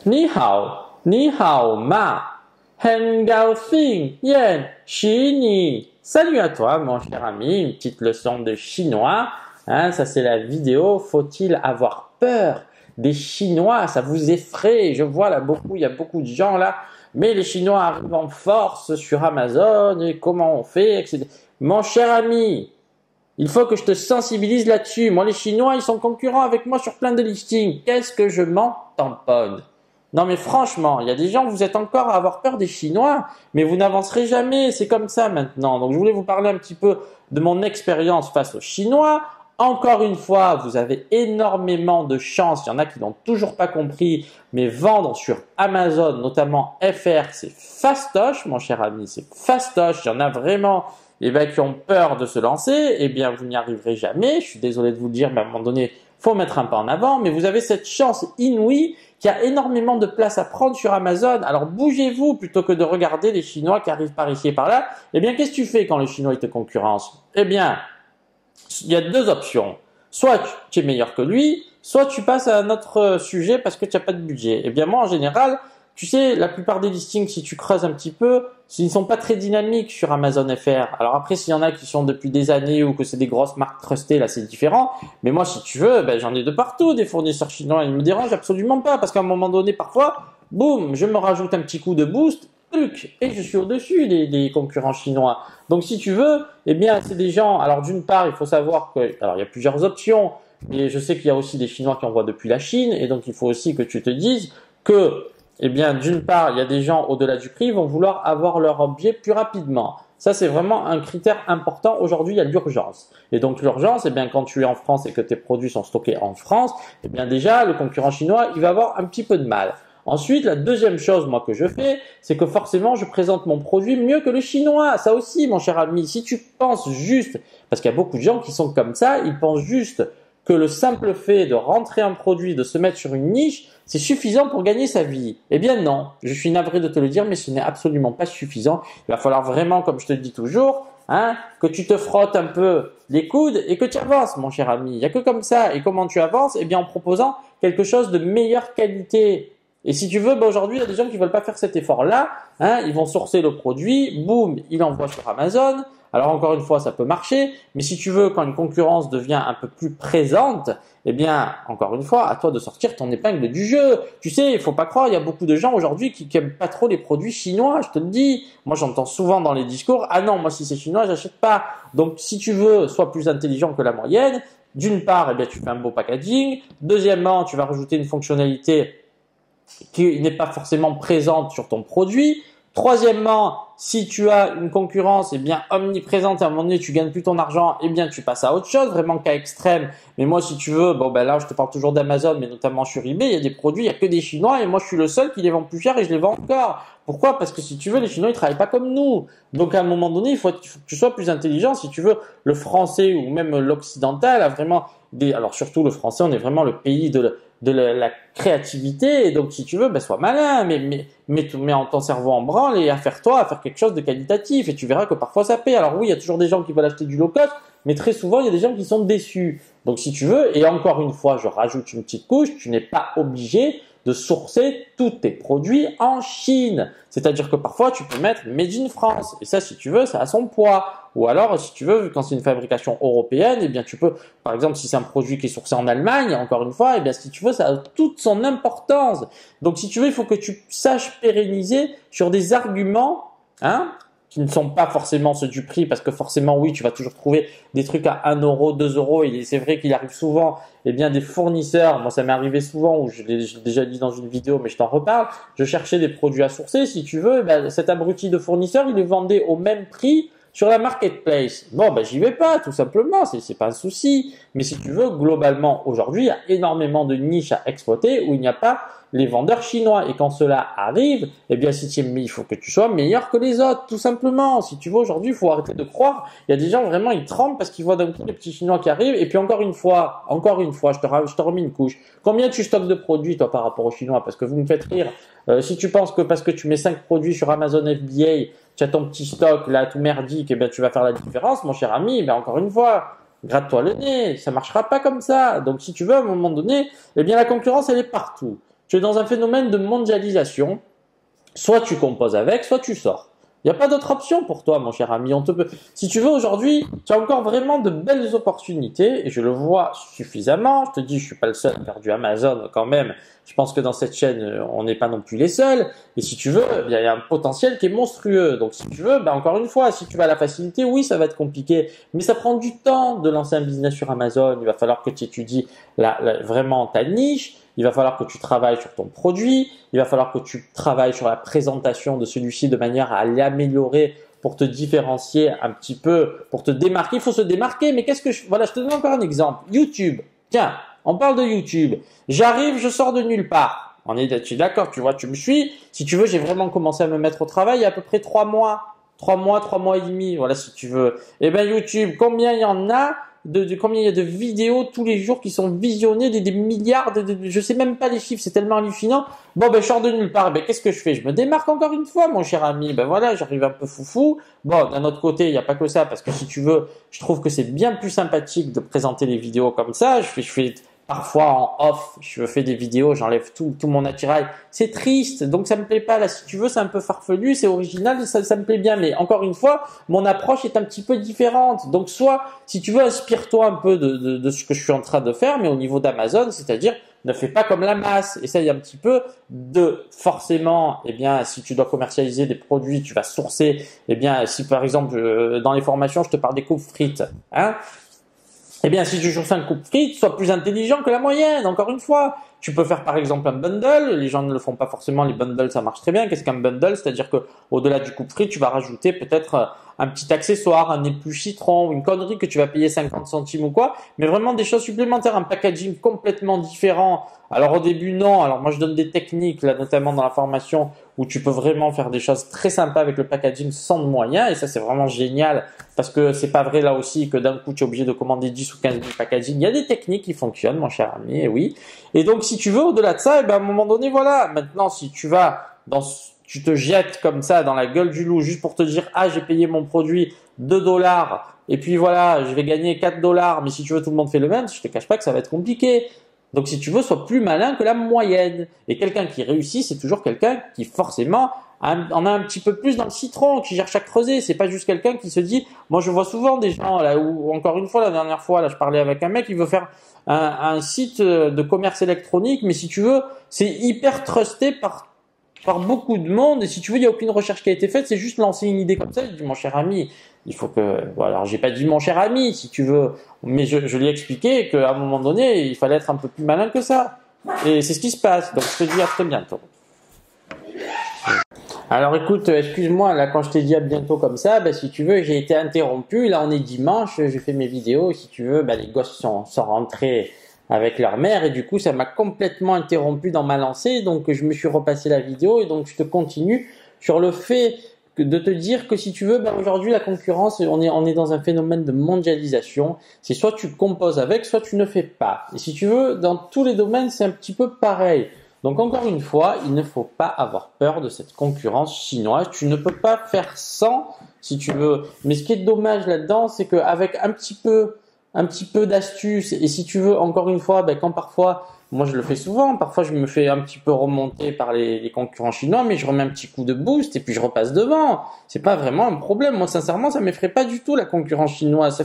Ni hao ma, hen gao xing yan, shi ni. Salut à toi, mon cher ami, une petite leçon de chinois. Hein, ça, c'est la vidéo. Faut-il avoir peur des Chinois? Ça vous effraie. Je vois là il y a beaucoup de gens là. Mais les Chinois arrivent en force sur Amazon et comment on fait, etc. Mon cher ami, il faut que je te sensibilise là-dessus. Moi, les Chinois, ils sont concurrents avec moi sur plein de listings. Qu'est-ce que je m'en tamponne? Non, mais franchement, il y a des gens, vous êtes encore à avoir peur des Chinois, mais vous n'avancerez jamais. C'est comme ça maintenant. Donc, je voulais vous parler un petit peu de mon expérience face aux Chinois. Encore une fois, vous avez énormément de chance. Il y en a qui n'ont toujours pas compris, mais vendre sur Amazon, notamment FR, c'est fastoche, mon cher ami, c'est fastoche. Il y en a vraiment qui ont peur de se lancer. Eh bien, vous n'y arriverez jamais. Je suis désolé de vous le dire, mais à un moment donné, faut mettre un pas en avant. Mais vous avez cette chance inouïe qu'il y a énormément de place à prendre sur Amazon. Alors, bougez-vous plutôt que de regarder les Chinois qui arrivent par ici et par là. Eh bien, qu'est-ce que tu fais quand les Chinois ils te concurrencent? Eh bien, il y a deux options. Soit tu es meilleur que lui, soit tu passes à un autre sujet parce que tu n'as pas de budget. Eh bien, moi, en général, tu sais, la plupart des listings, si tu creuses un petit peu, ils ne sont pas très dynamiques sur Amazon FR. Alors après, s'il y en a qui sont depuis des années ou que c'est des grosses marques trustées, là, c'est différent. Mais moi, si tu veux, j'en ai de partout, des fournisseurs chinois. Ils me dérangent absolument pas parce qu'à un moment donné, parfois, boum, je me rajoute un petit coup de boost, et je suis au-dessus des concurrents chinois. Donc, si tu veux, eh bien, c'est des gens. Alors, d'une part, il faut savoir alors, il y a plusieurs options. Et je sais qu'il y a aussi des Chinois qui envoient depuis la Chine. Et donc, il faut aussi que tu te dises que, eh bien, d'une part, il y a des gens au-delà du prix qui vont vouloir avoir leur objet plus rapidement. Ça, c'est vraiment un critère important. Aujourd'hui, il y a l'urgence. Et donc, l'urgence, eh bien, quand tu es en France et que tes produits sont stockés en France, eh bien, déjà, le concurrent chinois, il va avoir un petit peu de mal. Ensuite, la deuxième chose, moi, que je fais, c'est que forcément, je présente mon produit mieux que le chinois. Ça aussi, mon cher ami, si tu penses juste, parce qu'il y a beaucoup de gens qui sont comme ça, ils pensent juste que le simple fait de rentrer un produit, de se mettre sur une niche, c'est suffisant pour gagner sa vie. Eh bien non, je suis navré de te le dire, mais ce n'est absolument pas suffisant. Il va falloir vraiment, comme je te le dis toujours, que tu te frottes un peu les coudes et que tu avances, mon cher ami. Il n'y a que comme ça. Et comment tu avances? Eh bien en proposant quelque chose de meilleure qualité. Et si tu veux, aujourd'hui, il y a des gens qui veulent pas faire cet effort-là. Ils vont sourcer le produit, boum, ils l'envoient sur Amazon. Alors encore une fois, ça peut marcher, mais si tu veux, quand une concurrence devient un peu plus présente, eh bien, encore une fois, à toi de sortir ton épingle du jeu. Tu sais, il faut pas croire, il y a beaucoup de gens aujourd'hui qui aiment pas trop les produits chinois, je te le dis. Moi, j'entends souvent dans les discours, ah non, moi si c'est chinois, j'achète pas. Donc, si tu veux, sois plus intelligent que la moyenne. D'une part, eh bien, tu fais un beau packaging. Deuxièmement, tu vas rajouter une fonctionnalité qui n'est pas forcément présente sur ton produit. Troisièmement, si tu as une concurrence omniprésente, à un moment donné, tu gagnes plus ton argent, tu passes à autre chose, vraiment cas extrême. Mais moi, si tu veux, là, je te parle toujours d'Amazon, mais notamment sur eBay, il y a des produits, il y a que des Chinois, et moi, je suis le seul qui les vend plus cher et je les vends encore. Pourquoi? Parce que si tu veux, les Chinois, ils travaillent pas comme nous. Donc, à un moment donné, il faut que tu sois plus intelligent. Si tu veux, le français ou même l'occidental a vraiment alors surtout le français, on est vraiment le pays de la créativité. Et donc, si tu veux, sois malin, mais mets ton cerveau en branle et affaire-toi à faire quelque chose de qualitatif. Et tu verras que parfois ça paie. Alors oui, il y a toujours des gens qui veulent acheter du low cost, mais très souvent, il y a des gens qui sont déçus. Donc, si tu veux, et encore une fois, je rajoute une petite couche, tu n'es pas obligé de sourcer tous tes produits en Chine. C'est-à-dire que parfois, tu peux mettre Made in France. Et ça, si tu veux, ça a son poids. Ou alors, si tu veux, quand c'est une fabrication européenne, tu peux, par exemple, si c'est un produit qui est sourcé en Allemagne, encore une fois, si tu veux, ça a toute son importance. Donc, si tu veux, il faut que tu saches pérenniser sur des arguments, qui ne sont pas forcément ceux du prix, parce que forcément, oui, tu vas toujours trouver des trucs à 1 euro, 2 euros, et c'est vrai qu'il arrive souvent, des fournisseurs, moi ça m'est arrivé souvent, où je l'ai déjà dit dans une vidéo, mais je t'en reparle, je cherchais des produits à sourcer, si tu veux, cet abruti de fournisseur, il les vendait au même prix sur la marketplace. J'y vais pas, tout simplement, c'est pas un souci, mais si tu veux, globalement, aujourd'hui, il y a énormément de niches à exploiter où il n'y a pas les vendeurs chinois. Et quand cela arrive, il faut que tu sois meilleur que les autres, tout simplement. Si tu veux, aujourd'hui, il faut arrêter de croire. Il y a des gens, vraiment, ils tremblent parce qu'ils voient d'un coup les petits chinois qui arrivent. Et puis, encore une fois, je te remets une couche. Combien tu stockes de produits, toi, par rapport aux chinois? Parce que vous me faites rire. Si tu penses que parce que tu mets 5 produits sur Amazon FBA, tu as ton petit stock, là, tout merdique, tu vas faire la différence, mon cher ami, encore une fois, gratte-toi le nez. Ça marchera pas comme ça. Donc, si tu veux, à un moment donné, la concurrence, elle est partout. tu es dans un phénomène de mondialisation. Soit tu composes avec, soit tu sors. Il n'y a pas d'autre option pour toi, mon cher ami. Si tu veux, aujourd'hui, tu as encore vraiment de belles opportunités et je le vois suffisamment. Je te dis, je suis pas le seul à faire du Amazon quand même. Je pense que dans cette chaîne, on n'est pas non plus les seuls. Et si tu veux, il y a un potentiel qui est monstrueux. Donc, si tu veux, encore une fois, si tu vas à la facilité, oui, ça va être compliqué. Mais ça prend du temps de lancer un business sur Amazon. Il va falloir que tu étudies vraiment ta niche. Il va falloir que tu travailles sur ton produit, il va falloir que tu travailles sur la présentation de celui-ci de manière à l'améliorer pour te différencier un petit peu, pour te démarquer. Il faut se démarquer, mais voilà, je te donne encore un exemple. YouTube. Tiens, on parle de YouTube. J'arrive, je sors de nulle part. Tu es d'accord, tu vois, tu me suis. Si tu veux, j'ai vraiment commencé à me mettre au travail il y a à peu près 3 mois. 3 mois et demi, voilà, si tu veux. Eh ben, YouTube, combien il y en a? Combien il y a de vidéos tous les jours qui sont visionnées, des milliards, je sais même pas les chiffres, c'est tellement hallucinant. Bon, je sors de nulle part, qu'est-ce que je fais? Je me démarque encore une fois, mon cher ami. Voilà, j'arrive un peu foufou. Bon, d'un autre côté, il n'y a pas que ça, parce que si tu veux, je trouve que c'est bien plus sympathique de présenter les vidéos comme ça. Je fais parfois en off, je fais des vidéos, j'enlève tout mon attirail. C'est triste, donc ça me plaît pas. Là, si tu veux, c'est un peu farfelu, c'est original, ça me plaît bien. Mais encore une fois, mon approche est un petit peu différente. Donc soit, si tu veux, inspire-toi un peu de ce que je suis en train de faire, mais au niveau d'Amazon, c'est-à-dire ne fais pas comme la masse. Essaye un petit peu de forcément, si tu dois commercialiser des produits, tu vas sourcer. Si par exemple, dans les formations, je te parle des coupes frites, hein. Si tu sources un coupe frites, sois plus intelligent que la moyenne. Encore une fois, tu peux faire par exemple un bundle. Les gens ne le font pas forcément. Les bundles, ça marche très bien. Qu'est-ce qu'un bundle? C'est-à-dire que au-delà du coupe frites, tu vas rajouter peut-être un petit accessoire, un épluche citron, une connerie que tu vas payer 50 centimes ou quoi. Mais vraiment des choses supplémentaires, un packaging complètement différent. Alors au début, non. Alors moi, je donne des techniques, là, notamment dans la formation, où tu peux vraiment faire des choses très sympas avec le packaging sans de moyens. Et ça, c'est vraiment génial parce que c'est pas vrai là aussi que d'un coup, tu es obligé de commander 10 ou 15 000 packaging. Il y a des techniques qui fonctionnent, mon cher ami, et oui. Et donc, si tu veux, au-delà de ça, à un moment donné, voilà. Maintenant, si tu tu te jettes comme ça dans la gueule du loup juste pour te dire, ah, j'ai payé mon produit 2 dollars. Et puis voilà, je vais gagner 4 dollars. Mais si tu veux, tout le monde fait le même. Je te cache pas que ça va être compliqué. Donc, si tu veux, sois plus malin que la moyenne. Et quelqu'un qui réussit, c'est toujours quelqu'un qui forcément en a un petit peu plus dans le citron, qui cherche à creuser. C'est pas juste quelqu'un qui se dit, moi je vois souvent des gens là où, encore une fois, la dernière fois, là, je parlais avec un mec, il veut faire un site de commerce électronique, mais si tu veux, c'est hyper trusté par beaucoup de monde. Et si tu veux, il n'y a aucune recherche qui a été faite, c'est juste lancer une idée comme ça. Il dit, mon cher ami, il faut que, voilà, alors j'ai pas dit mon cher ami, si tu veux, mais je lui ai expliqué qu'à un moment donné, il fallait être un peu plus malin que ça. Et c'est ce qui se passe. Donc, je te dis à très bientôt. Alors écoute, excuse-moi, là quand je t'ai dit à bientôt comme ça, si tu veux, j'ai été interrompu. Là on est dimanche, j'ai fait mes vidéos. Si tu veux, les gosses sont rentrés avec leur mère et du coup ça m'a complètement interrompu dans ma lancée. Donc je me suis repassé la vidéo et donc je te continue sur le fait de te dire que si tu veux, aujourd'hui la concurrence, on est dans un phénomène de mondialisation. C'est soit tu composes avec, soit tu ne fais pas. Et si tu veux, dans tous les domaines, c'est un petit peu pareil. Donc encore une fois, il ne faut pas avoir peur de cette concurrence chinoise. Tu ne peux pas faire sans, si tu veux. Mais ce qui est dommage là-dedans, c'est qu'avec un petit peu d'astuce, et si tu veux, encore une fois, quand parfois, moi je le fais souvent, parfois je me fais un petit peu remonter par les concurrents chinois, mais je remets un petit coup de boost et puis je repasse devant. C'est pas vraiment un problème. Moi, sincèrement, ça m'effraie pas du tout la concurrence chinoise.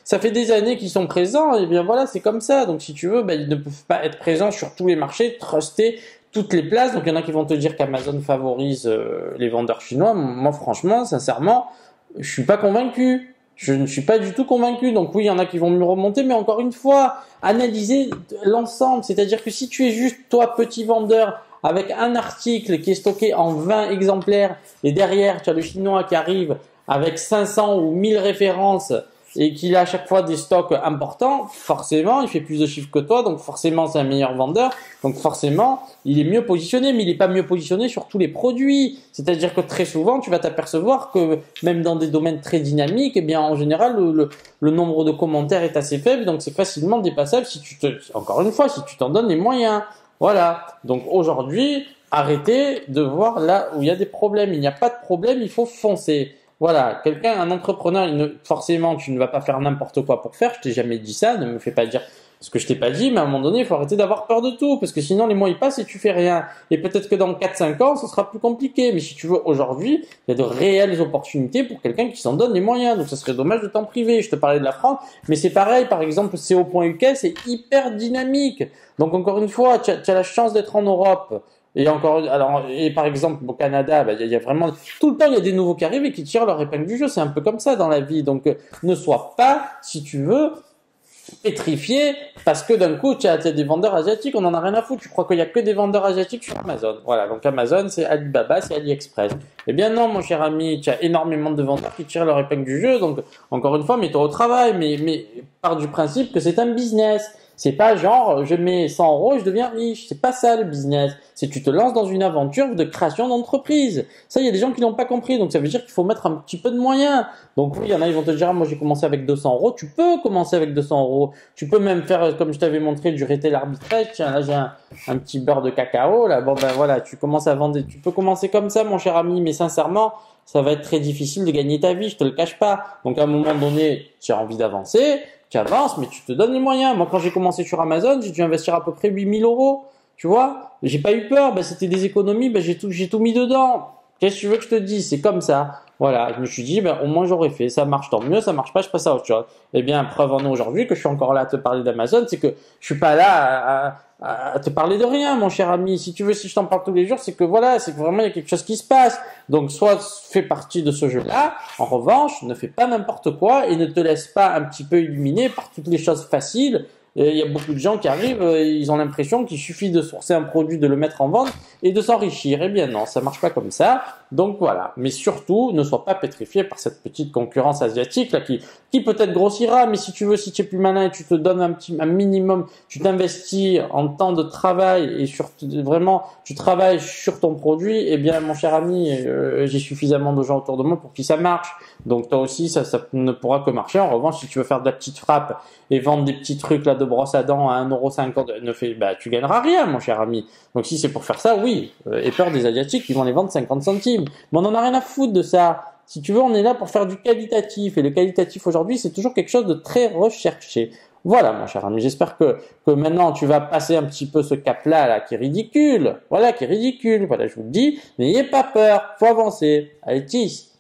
Ça fait des années qu'ils sont présents, et bien voilà, c'est comme ça. Donc si tu veux, ils ne peuvent pas être présents sur tous les marchés, truster toutes les places. Donc il y en a qui vont te dire qu'Amazon favorise les vendeurs chinois. Moi, franchement, sincèrement, je suis pas convaincu. Je ne suis pas du tout convaincu. Donc oui, il y en a qui vont me remonter, mais encore une fois, analyser l'ensemble. C'est-à-dire que si tu es juste toi, petit vendeur, avec un article qui est stocké en 20 exemplaires, et derrière, tu as le chinois qui arrive avec 500 ou 1000 références, et qu'il a à chaque fois des stocks importants, forcément, il fait plus de chiffres que toi, donc forcément, c'est un meilleur vendeur, donc forcément, il est mieux positionné, mais il n'est pas mieux positionné sur tous les produits. C'est-à-dire que très souvent, tu vas t'apercevoir que même dans des domaines très dynamiques, en général, le nombre de commentaires est assez faible, donc c'est facilement dépassable encore une fois, si tu t'en donnes les moyens. Voilà. Donc aujourd'hui, arrêtez de voir là où il y a des problèmes. Il n'y a pas de problème, il faut foncer. Voilà, un entrepreneur, forcément, tu ne vas pas faire n'importe quoi pour faire. Je t'ai jamais dit ça. Ne me fais pas dire Ce que je t'ai pas dit, mais à un moment donné, il faut arrêter d'avoir peur de tout, parce que sinon les mois ils passent et tu fais rien. Et peut-être que dans 4-5 ans, ce sera plus compliqué. Mais si tu veux, aujourd'hui, il y a de réelles opportunités pour quelqu'un qui s'en donne les moyens. Donc ça serait dommage de t'en priver. Je te parlais de la France, mais c'est pareil, par exemple, CO.uk, c'est hyper dynamique. Donc encore une fois, tu as la chance d'être en Europe. Et par exemple, au Canada, il y a vraiment, tout le temps, il y a des nouveaux qui arrivent et qui tirent leur épingle du jeu. C'est un peu comme ça dans la vie. Donc, ne sois pas, si tu veux, pétrifié parce que d'un coup tu as des vendeurs asiatiques, on en a rien à foutre. Tu crois qu'il y a que des vendeurs asiatiques sur Amazon? Voilà, donc Amazon c'est Alibaba, c'est AliExpress. Eh bien non mon cher ami, tu as énormément de vendeurs qui tirent leur épingle du jeu. Donc encore une fois, mets-toi au travail, mais pars du principe que c'est un business. C'est pas genre je mets 100 euros et je deviens riche. C'est pas ça le business. C'est tu te lances dans une aventure de création d'entreprise. Ça, il y a des gens qui l'ont pas compris. Donc ça veut dire qu'il faut mettre un petit peu de moyens. Donc oui, il y en a, ils vont te dire, ah, moi j'ai commencé avec 200 euros. Tu peux commencer avec 200 euros. Tu peux même faire, comme je t'avais montré, du retail arbitrage. Tiens, là j'ai un petit beurre de cacao. Là, bon ben voilà, tu commences à vendre. Tu peux commencer comme ça, mon cher ami. Mais sincèrement, ça va être très difficile de gagner ta vie. Je te le cache pas. Donc à un moment donné, tu as envie d'avancer. Tu avances, mais tu te donnes les moyens. Moi, quand j'ai commencé sur Amazon, j'ai dû investir à peu près 8000 euros. Tu vois, j'ai pas eu peur. C'était des économies. J'ai tout mis dedans. Qu'est-ce que tu veux que je te dise? C'est comme ça. Voilà, je me suis dit, au moins j'aurais fait. Ça marche, tant mieux. Ça marche pas, je passe à autre chose. Eh bien, preuve en est aujourd'hui que je suis encore là à te parler d'Amazon, c'est que je suis pas là à te parler de rien, mon cher ami. Si tu veux, si je t'en parle tous les jours, c'est que voilà, c'est que vraiment il y a quelque chose qui se passe. Donc, soit fais partie de ce jeu-là. En revanche, ne fais pas n'importe quoi et ne te laisse pas un petit peu illuminer par toutes les choses faciles. Il y a beaucoup de gens qui arrivent, ils ont l'impression qu'il suffit de sourcer un produit, de le mettre en vente et de s'enrichir. Eh bien non, ça marche pas comme ça. Donc voilà. Mais surtout, ne sois pas pétrifié par cette petite concurrence asiatique là qui peut-être grossira, mais si tu veux, si tu es plus malin et tu te donnes un minimum, tu t'investis en temps de travail et vraiment, tu travailles sur ton produit, eh bien mon cher ami, j'ai suffisamment de gens autour de moi pour qui ça marche. Donc toi aussi, ça ne pourra que marcher. En revanche, si tu veux faire de la petite frappe et vendre des petits trucs là de brosse à dents à 1,50 €, tu gagneras rien, mon cher ami. Donc si c'est pour faire ça, oui, aie peur des Asiatiques qui vont les vendre 50 centimes. Mais on en a rien à foutre de ça. Si tu veux, on est là pour faire du qualitatif. Et le qualitatif aujourd'hui, c'est toujours quelque chose de très recherché. Voilà, mon cher ami. J'espère que maintenant, tu vas passer un petit peu ce cap-là, là, qui est ridicule. Voilà, qui est ridicule. Voilà, je vous le dis. N'ayez pas peur. Faut avancer. Allez, tisse.